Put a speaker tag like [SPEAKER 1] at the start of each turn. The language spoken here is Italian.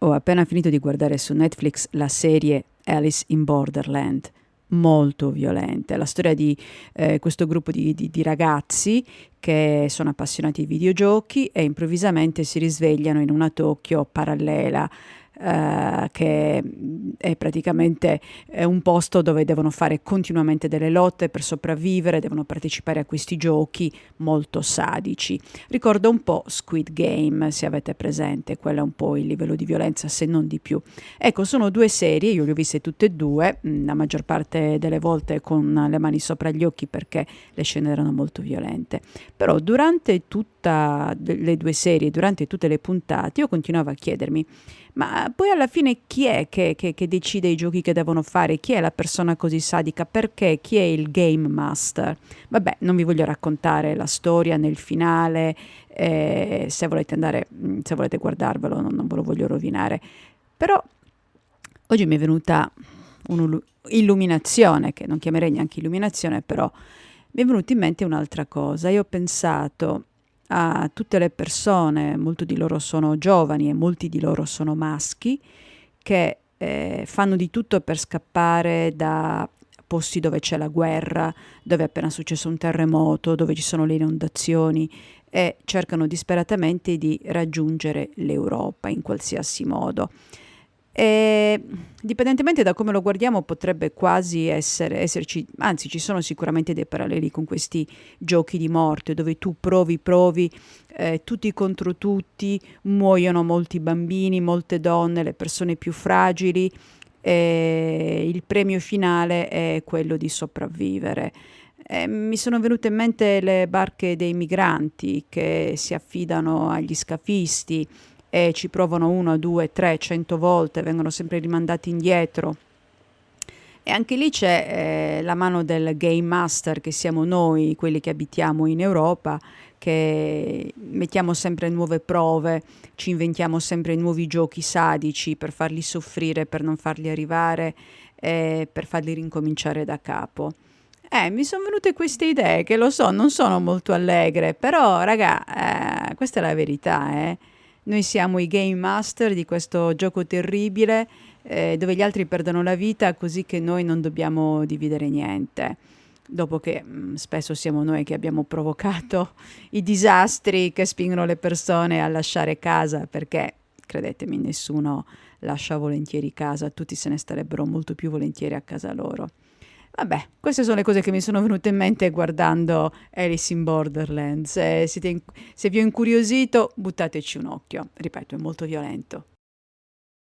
[SPEAKER 1] Ho appena finito di guardare su Netflix la serie Alice in Borderland, molto violenta. È la storia di questo gruppo di ragazzi che sono appassionati di videogiochi e improvvisamente si risvegliano in una Tokyo parallela, che è praticamente un posto dove devono fare continuamente delle lotte per sopravvivere, devono partecipare a questi giochi molto sadici. Ricorda un po' Squid Game, se avete presente, quello è un po' il livello di violenza, se non di più. Ecco, sono due serie, io le ho viste tutte e due, la maggior parte delle volte con le mani sopra gli occhi perché le scene erano molto violente. Però durante tutta le due serie, durante tutte le puntate, io continuavo a chiedermi, ma poi alla fine chi è che decide i giochi che devono fare? Chi è la persona così sadica? Perché? Chi è il game master? Vabbè, non vi voglio raccontare la storia nel finale, se volete andare, se volete guardarvelo, non ve lo voglio rovinare. Però oggi mi è venuta un'illuminazione, che non chiamerei neanche illuminazione, però mi è venuta in mente un'altra cosa. Io ho pensato a tutte le persone, molti di loro sono giovani e molti di loro sono maschi, che fanno di tutto per scappare da posti dove c'è la guerra, dove è appena successo un terremoto, dove ci sono le inondazioni e cercano disperatamente di raggiungere l'Europa in qualsiasi modo. E, dipendentemente da come lo guardiamo, potrebbe quasi esserci, anzi, ci sono sicuramente dei paralleli con questi giochi di morte dove tu provi, tutti contro tutti, muoiono molti bambini, molte donne, le persone più fragili, e il premio finale è quello di sopravvivere. Mi sono venute in mente le barche dei migranti che si affidano agli scafisti e ci provano 1, 2, 3, 100 volte, vengono sempre rimandati indietro. E anche lì c'è la mano del game master, che siamo noi, quelli che abitiamo in Europa, che mettiamo sempre nuove prove, ci inventiamo sempre nuovi giochi sadici per farli soffrire, per non farli arrivare, per farli rincominciare da capo. Mi sono venute queste idee che lo so, non sono molto allegre, però raga, questa è la verità, eh. Noi siamo i game master di questo gioco terribile, dove gli altri perdono la vita così che noi non dobbiamo dividere niente. Dopo che spesso siamo noi che abbiamo provocato i disastri che spingono le persone a lasciare casa, perché credetemi, nessuno lascia volentieri casa, tutti se ne starebbero molto più volentieri a casa loro. Vabbè, queste sono le cose che mi sono venute in mente guardando Alice in Borderlands. Se vi ho incuriosito, buttateci un occhio. Ripeto, è molto violento.